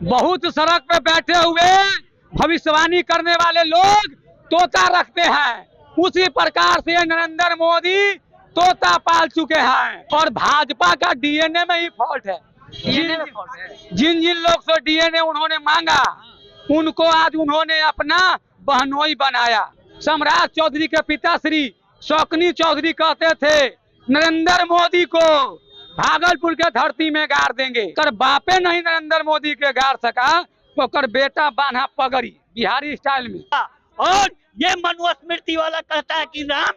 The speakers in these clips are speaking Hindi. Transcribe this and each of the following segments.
बहुत सड़क पे बैठे हुए भविष्यवाणी करने वाले लोग तोता रखते हैं, उसी प्रकार से नरेंद्र मोदी तोता पाल चुके हैं और भाजपा का डीएनए में ही फॉल्ट है। जिन जिन लोग से डीएनए उन्होंने मांगा उनको आज उन्होंने अपना बहनोई बनाया। सम्राट चौधरी के पिताश्री शौकनी चौधरी कहते थे नरेंद्र मोदी को भागलपुर के धरती में गाड़ देंगे। कर बापे नहीं नरेंद्र मोदी के गाड़ सका तो कर बेटा बांधा पगड़ी बिहारी स्टाइल में। और ये मनुस्मृति वाला कहता है कि राम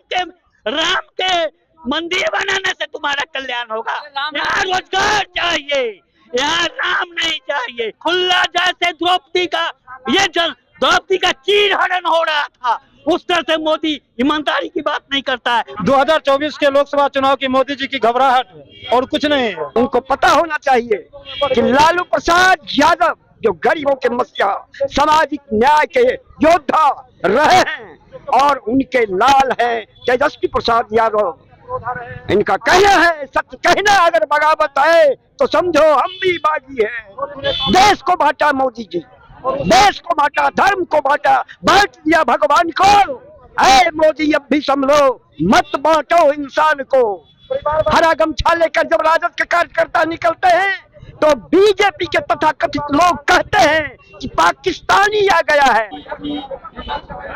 के मंदिर बनाने से तुम्हारा कल्याण होगा। यहाँ रोजगार चाहिए, यहाँ राम नहीं चाहिए। खुल्ला जैसे द्रौपदी का चीर हरण हो रहा था, उस तरह से मोदी ईमानदारी की बात नहीं करता है। 2024 के लोकसभा चुनाव की मोदी जी की घबराहट है और कुछ नहीं है। उनको पता होना चाहिए कि लालू प्रसाद यादव जो गरीबों के मसीहा सामाजिक न्याय के योद्धा रहे हैं और उनके लाल हैं तेजस्वी प्रसाद यादव। इनका कहना है सच कहना, अगर बगावत है तो समझो हम भी बागी हैं। देश को बांटा मोदी जी, देश को बांटा, धर्म को बांटा, बांट दिया भगवान को। ऐ मोदी अब भी संभलो, मत बांटो इंसान को। हरा गमछा लेकर जब राजद के कार्यकर्ता निकलते हैं तो बीजेपी के तथाकथित लोग कहते हैं कि पाकिस्तानी आ गया है।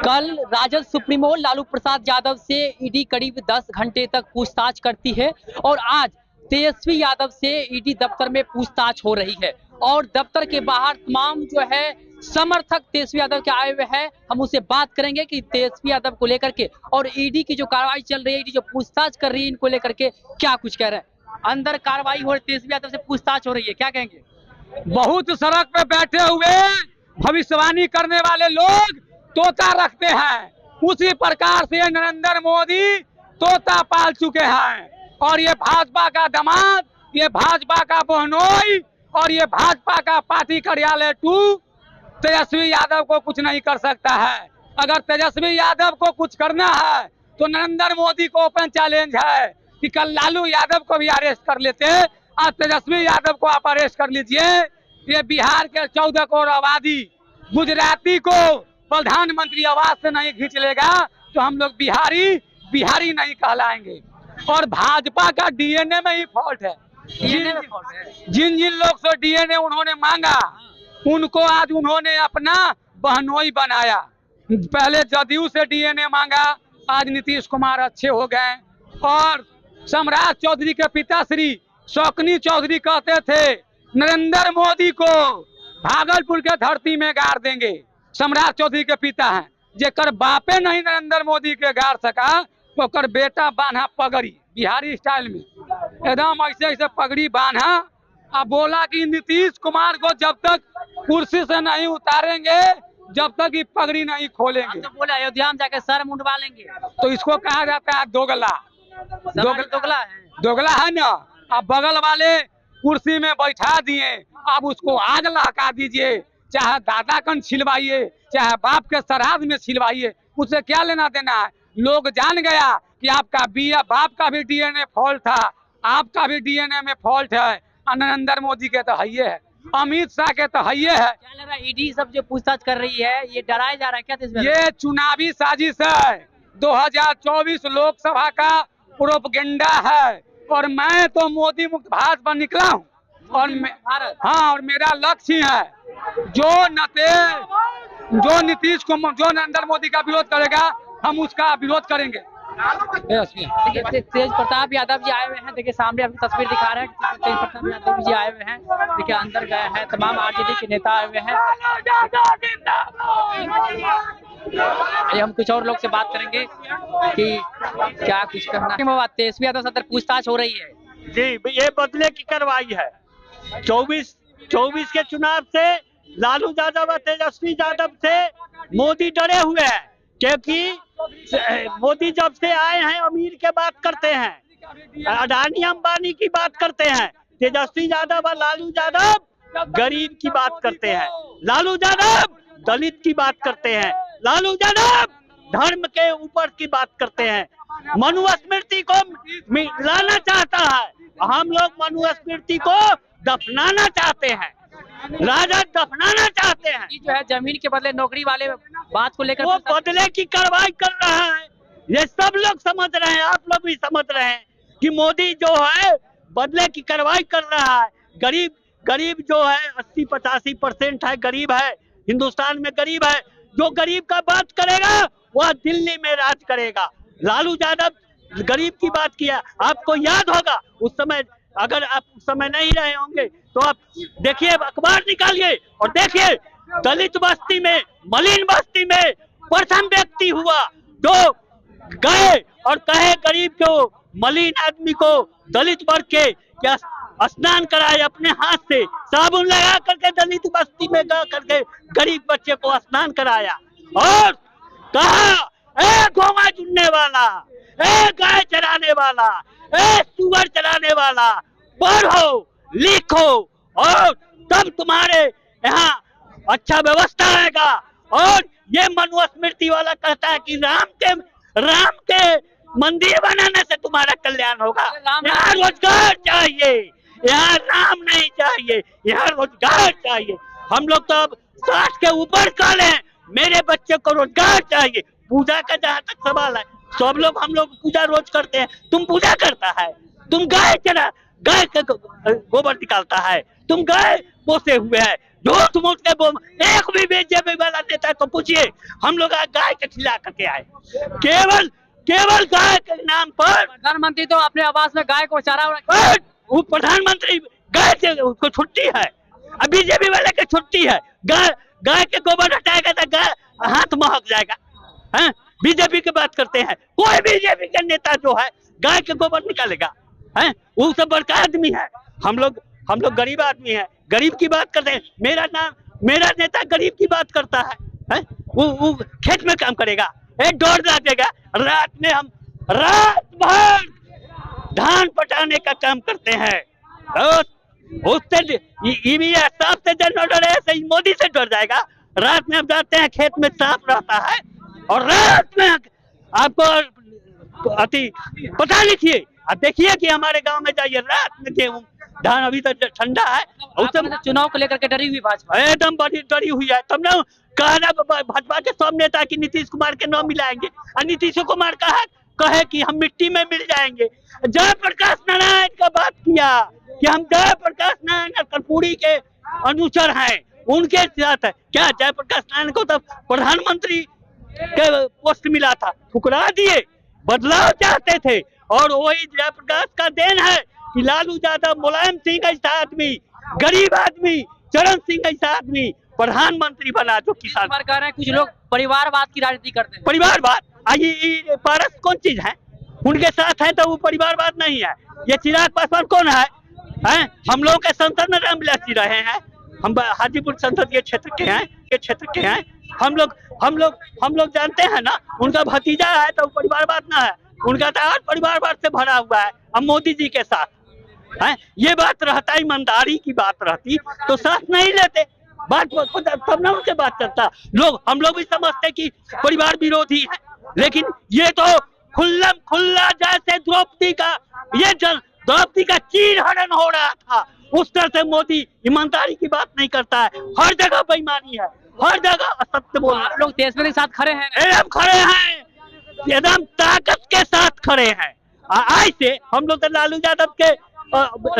कल राजद सुप्रीमो लालू प्रसाद यादव से ईडी करीब 10 घंटे तक पूछताछ करती है और आज तेजस्वी यादव से ईडी दफ्तर में पूछताछ हो रही है और दफ्तर के बाहर तमाम जो है समर्थक तेजस्वी यादव के आए हुए हैं। हम उससे बात करेंगे कि तेजस्वी यादव को लेकर के और ईडी की जो कार्रवाई चल रही है, ईडी जो पूछताछ कर रही है, इनको लेकर के क्या कुछ कह रहे हैं। अंदर कार्रवाई हो रही, तेजस्वी यादव से पूछताछ हो रही है, क्या कहेंगे। बहुत सड़क पे बैठे हुए भविष्यवाणी करने वाले लोग तोता रखते हैं, उसी प्रकार से नरेंद्र मोदी तोता पाल चुके हैं और ये भाजपा का दामाद, ये भाजपा का बहनोई और ये भाजपा का पार्टी कार्यालय 2 तेजस्वी यादव को कुछ नहीं कर सकता है। अगर तेजस्वी यादव को कुछ करना है तो नरेंद्र मोदी को ओपन चैलेंज है कि कल लालू यादव को भी अरेस्ट कर लेते, आज तेजस्वी यादव को आप अरेस्ट कर लीजिए। ये बिहार के 14 करोड़ आबादी गुजराती को प्रधानमंत्री आवास से नहीं खींच लेगा तो हम लोग बिहारी नहीं कहलाएंगे। और भाजपा का डीएनए में ही फॉल्ट है। जिन जिन लोग से डीएनए उन्होंने मांगा उनको आज उन्होंने अपना बहनोई बनाया। पहले जदयू से डीएनए मांगा, आज नीतीश कुमार अच्छे हो गए। और सम्राट चौधरी के पिताश्री शौकनी चौधरी कहते थे नरेंद्र मोदी को भागलपुर के धरती में गाड़ देंगे। सम्राट चौधरी के पिता हैं, जेकर बापे नहीं नरेंद्र मोदी के गाड़ सका तो कर बेटा बांधा पगड़ी बिहारी स्टाइल में, एकदम ऐसे ऐसे पगड़ी बांधा। अब बोला कि नीतीश कुमार को जब तक कुर्सी से नहीं उतारेंगे जब तक ये पगड़ी नहीं खोलेंगे। तो बोले अयोध्या में जाकर सर मुंडवा लेंगे, तो इसको कहा जाता है दोगला। दोगला है ना। अब बगल वाले कुर्सी में बैठा दिए, अब उसको आग लहका दीजिए, चाहे दादा कन छिलवाइए चाहे बाप के श्राद्ध में छिलवाइए, उससे क्या लेना देना है। लोग जान गया कि आपका बाप का भी डीएनए फॉल्ट था, आपका भी डीएनए में फॉल्ट है। नरेंद्र मोदी के तो है, अमित शाह के तो है। क्या लग रहा है ईडी सब जो पूछताछ कर रही है ये डराया जा रहा है क्या। ये चुनावी साजिश है, 2024 लोकसभा का प्रोपगेंडा है और मैं तो मोदी मुक्त भारत पर निकला हूँ और और मेरा लक्ष्य है जो नीतीश को जो नरेंद्र मोदी का विरोध करेगा हम उसका विरोध करेंगे। तेज प्रताप यादव जी आए हुए हैं, देखिए सामने अभी तस्वीर दिखा रहे हैं। तेज प्रताप यादव जी आए हुए हैं, देखिए अंदर गए हैं, तमाम आरजेडी के नेता आए हुए हैं। हम कुछ और लोग से बात करेंगे कि क्या कुछ करना। तेजस्वी यादव सदर पूछताछ हो रही है जी, ये बदले की कार्रवाई है। 24 के चुनाव से लालू यादव और तेजस्वी यादव से मोदी डरे हुए हैं, क्योंकि मोदी जब से आए हैं अमीर के बात करते हैं, अडानी अंबानी की बात करते हैं। तेजस्वी यादव और लालू यादव गरीब की बात करते हैं, लालू यादव दलित की बात करते हैं, लालू यादव धर्म के ऊपर की बात करते हैं। मनुस्मृति को लाना चाहता है, हम लोग मनुस्मृति को दफनाना चाहते हैं। राजद दफनाना चाहते हैं। जो है जमीन के बदले नौकरी वाले बात को लेकर वो बदले की कार्रवाई कर रहा है, ये सब लोग समझ रहे हैं, आप लोग भी समझ रहे हैं कि मोदी जो है बदले की कार्रवाई कर रहा है। गरीब जो है 80-85% है, गरीब है, हिंदुस्तान में गरीब है। जो गरीब का बात करेगा वह दिल्ली में राज करेगा। लालू यादव गरीब की बात किया, आपको याद होगा उस समय, अगर आप उस समय नहीं रहे होंगे तो आप देखिए, अखबार निकालिए और देखिए, दलित बस्ती में, मलिन बस्ती में प्रथम व्यक्ति हुआ जो गए और कहे गरीब को, मलिन आदमी को, दलित वर्ग के क्या स्नान कराए अपने हाथ से, साबुन लगा करके दलित बस्ती में जा करके गरीब बच्चे को स्नान कराया और कहा, ए गोवा चुनने वाला, ए गाय चराने वाला, ए सुअर चराने वाला, पढ़ो लिखो और तब तुम्हारे यहाँ अच्छा व्यवस्था आएगा। और ये मनुस्मृति वाला कहता है कि राम के मंदिर बनाने से तुम्हारा कल्याण होगा। यहाँ रोजगार चाहिए, यहाँ राम नहीं चाहिए, यहाँ रोजगार चाहिए। हम लोग तो अब 60 के ऊपर काल हैं, मेरे बच्चे को रोजगार चाहिए। पूजा का जहाँ तक सवाल है, सब लोग हम लोग पूजा रोज करते हैं, तुम पूजा करता है, तुम गाय के गोबर निकालता है, तुम गाय पोसे हुए है, झूठ मूठ के एक भी बीजेपी वाला नेता को पूछिए, हम लोग गाय के खिला करके आए, केवल गाय के नाम पर। प्रधानमंत्री तो अपने आवास में गाय को चारा, वो प्रधानमंत्री गाय से उसको छुट्टी है, अब बीजेपी वाले की छुट्टी है। गाय के गोबर हटाएगा तो गाय हाथ महक जाएगा। हैं, बीजेपी की बात करते हैं, कोई बीजेपी का नेता जो है गाय के गोबर निकालेगा? हैं, वो सब बड़का आदमी है, हम लोग गरीब आदमी है, गरीब की बात करते हैं। मेरा नेता गरीब की बात करता है, हैं? वो खेत में काम करेगा, डोर लागेगा, रात भर धान पटाने का काम करते हैं। उससे सांप से डर है, मोदी से डर जाएगा। रात में हम जाते हैं, खेत में सांप रहता है और रात में आपको पता लिखिए, आप देखिए कि हमारे गांव में जाइए, रात में गेहूं धान, अभी तो ठंडा है, चुनाव को लेकर के डरी हुई भाजपा एकदम बड़ी डरी हुई है। तब ना कहना भाजपा के सब नेता की नीतीश कुमार के नाम मिलाएंगे, और नीतीश कुमार कहे कि हम मिट्टी में मिल जाएंगे। जयप्रकाश नारायण का बात किया कि हम जयप्रकाश नारायण कर्पूरी के अनुचर हैं, उनके साथ है क्या? जयप्रकाश नारायण को तो प्रधानमंत्री के पोस्ट मिला था, ठुकरा दिए, बदलाव चाहते थे। और वही जयप्रकाश का देन है कि लालू यादव, मुलायम सिंह ऐसा आदमी, गरीब आदमी, चरण सिंह ऐसा आदमी प्रधानमंत्री बना जो किसान। कह रहे हैं कुछ लोग परिवारवाद की राजनीति करते हैं। परिवारवाद पारस कौन चीज है? उनके साथ है तो वो परिवारवाद नहीं है। ये चिराग पासवान कौन है? हम लोगों के संसद में रामविलास जी रहे हैं, हम हाजीपुर संसदीय क्षेत्र के हैं, हम लोग जानते हैं ना, उनका भतीजा है तो परिवारवाद ना है, उनका तो आज परिवारवाद से भरा हुआ है। अब मोदी जी के साथ है, ये बात रहता, ईमानदारी की बात रहती तो साथ नहीं लेते, बात तब ना उनके बात चलता। हम लोग भी समझते कि परिवार विरोधी है, लेकिन ये तो खुल्लम खुल्ला जैसे द्रौपदी का चीर हरण हो रहा था, उस तरह से मोदी ईमानदारी की बात नहीं करता है, हर जगह बेईमानी है, हर जगह असत्य बोल रहा है। लोग देश के साथ खड़े हैं, एकदम ताकत के साथ खड़े हैं। आज से हम लोग तो लालू यादव के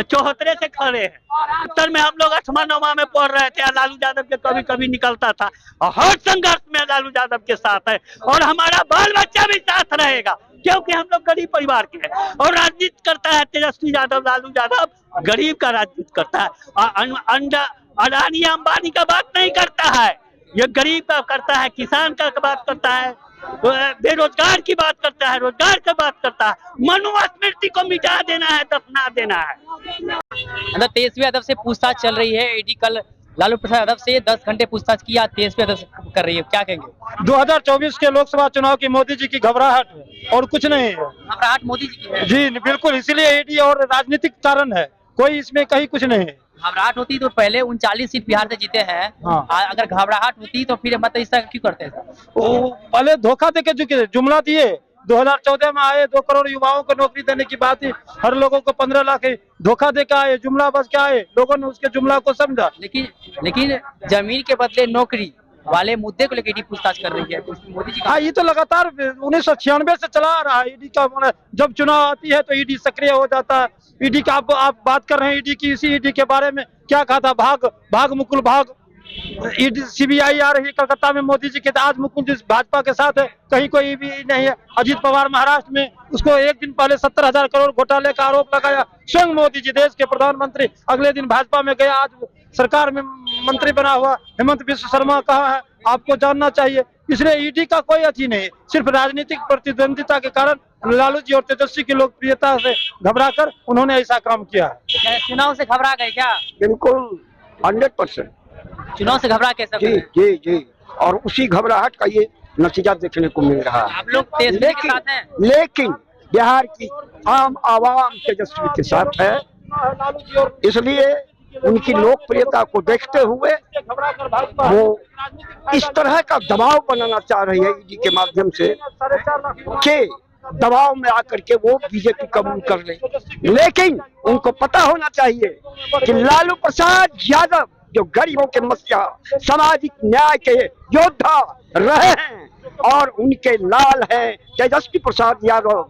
चौहत्तरे से खड़े हैं। उत्तर में हम लोग 8वां 9वां में पढ़ रहे थे, लालू यादव के कभी कभी निकलता था, और हर संघर्ष में लालू यादव के साथ है, और हमारा बाल बच्चा भी साथ रहेगा, क्योंकि हम लोग गरीब परिवार के हैं। और राजनीति करता है तेजस्वी यादव, लालू यादव गरीब का राजनीति करता है, अडानी अंबानी का बात नहीं करता है, ये गरीब का करता है, किसान का बात करता है, बेरोजगार की बात करता है, रोजगार की बात करता है। मनुस्मृति को मिटा देना है, दफना देना है। तेजस्वी यादव से पूछताछ चल रही है, ईडी कल लालू प्रसाद यादव से 10 घंटे पूछताछ किया, तेजस्वी यादव से कर रही है, क्या कहेंगे? 2024 के लोकसभा चुनाव की मोदी जी की घबराहट है और कुछ नहीं है। घबराहट मोदी जी की है? जी बिल्कुल, इसीलिए ईडी और राजनीतिक कारण है, कोई इसमें कहीं कुछ नहीं है। घबराहट होती तो पहले 39 सीट बिहार से जीते हैं। हाँ। अगर घबराहट होती तो फिर मतलब इस तरह क्यों करते हैं? वो पहले धोखा देके जुमला दिए, 2014 में आए, 2 करोड़ युवाओं को नौकरी देने की बात थी, हर लोगों को 15 लाख धोखा दे के आए, जुमला बस के आए, लोगों ने उसके जुमला को समझा। लेकिन जमीन के बदले नौकरी वाले मुद्दे को लेकर ईडी पूछताछ कर रही है, तो उसमें मोदी जी का हाँ, ये तो लगातार 1996 से चला आ रहा है ईडी का। जब चुनाव आती है तो ईडी सक्रिय हो जाता है। ईडी का आप बात कर रहे हैं ईडी की, इसी ईडी के बारे में क्या कहा था, भाग मुकुल भाग। ईडी सीबीआई आ रही है कलकत्ता में मोदी जी के, आज मुकुल जी भाजपा के साथ है, कहीं कोई भी नहीं है। अजीत पवार महाराष्ट्र में, उसको एक दिन पहले 70,000 करोड़ घोटाले का आरोप लगाया स्वयं मोदी जी, देश के प्रधानमंत्री। अगले दिन भाजपा में गया, आज सरकार में मंत्री बना हुआ हेमंत बिश्व शर्मा कहा है आपको जानना चाहिए। इसलिए ईडी का कोई अथी नहीं, सिर्फ राजनीतिक प्रतिद्वंदिता के कारण लालू जी और तेजस्वी की लोकप्रियता से घबराकर उन्होंने ऐसा काम किया है। चुनाव से घबरा गए क्या? बिल्कुल 100%। चुनाव से घबरा कैसे? जी जी जी, और उसी घबराहट का ये नतीजा देखने को मिल रहा है। आप लोग तेजस्वी के साथ हैं? लेकिन बिहार की आम आवाम तेजस्वी के साथ है, इसलिए उनकी लोकप्रियता को देखते हुए वो इस तरह का दबाव बनाना चाह रही है ईडी के माध्यम से कि दबाव में आकर के वो बीजेपी कबूल कर ले। लेकिन उनको पता होना चाहिए कि लालू प्रसाद यादव जो गरीबों के मसीहा, सामाजिक न्याय के योद्धा रहे हैं, और उनके लाल हैं तेजस्वी प्रसाद यादव।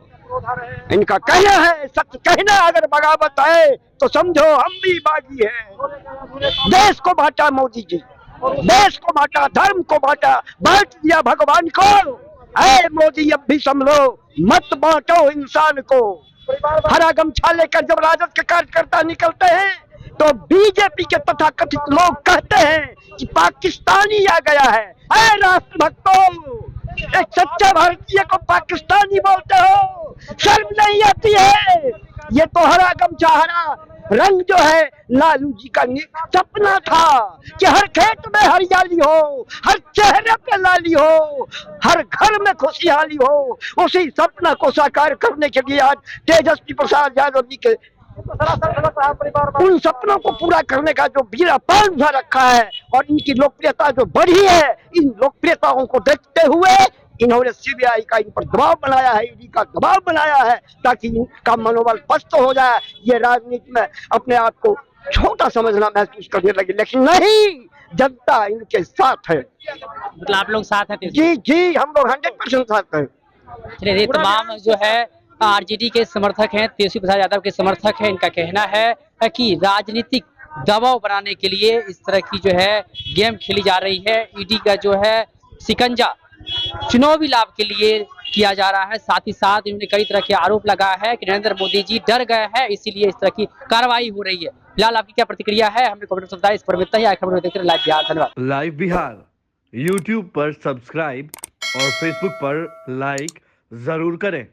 इनका कहना है, सच कहना अगर बगावत है तो समझो हम भी बागी हैं। देश को बांटा मोदी जी, देश को बांटा, धर्म को बांटा, बांट दिया भगवान को। ऐ मोदी अब भी संभलो, मत बांटो इंसान को। हरा गमछा लेकर जब राजद के कार्यकर्ता निकलते हैं तो बीजेपी के तथाकथित लोग कहते हैं कि पाकिस्तानी आ गया है। ऐ राष्ट्रभक्तों, एक सच्चा भारतीय को पाकिस्तानी बोलते हो, शर्म नहीं आती है? ये तो हरा गमछा, हरा रंग जो है लालू जी का सपना था कि हर खेत में हरियाली हो, हर चेहरे पे लाली हो, हर घर में खुशहाली हो। उसी सपना को साकार करने के लिए आज तेजस्वी प्रसाद यादव जी के उन सपनों को पूरा करने का जो बीरा पान उठा रखा है, और इनकी लोकप्रियता जो बढ़ी है, इन लोकप्रियताओं को देखते हुए इन्होंने सीबीआई का इन पर दबाव बनाया है, ईडी का दबाव बनाया है, ताकि इनका मनोबल पस्त हो जाए। ये राजनीति में अपने आप को छोटा समझना महसूस करने लगे, लेकिन नहीं, जनता इनके साथ है। मतलब आप लोग साथ हैं? जी जी, हम लोग 100% साथ हैं। चलिए, ये तमाम जो है आरजेडी के समर्थक हैं, तेजस्वी प्रसाद यादव के समर्थक हैं। इनका कहना है कि राजनीतिक दबाव बनाने के लिए इस तरह की जो है गेम खेली जा रही है। ईडी का जो है शिकंजा चुनावी लाभ के लिए किया जा रहा है। साथ ही साथ इन्होंने कई तरह के आरोप लगाया है कि नरेंद्र मोदी जी डर गए हैं, इसीलिए इस तरह की कार्रवाई हो रही है। फिलहाल आपकी क्या प्रतिक्रिया है, हमने कमेंट में बताया। इस पर इतना ही, खबर देखते रहिए लाइव बिहार। धन्यवाद। लाइव बिहार यूट्यूब पर सब्सक्राइब और फेसबुक पर लाइक जरूर करें।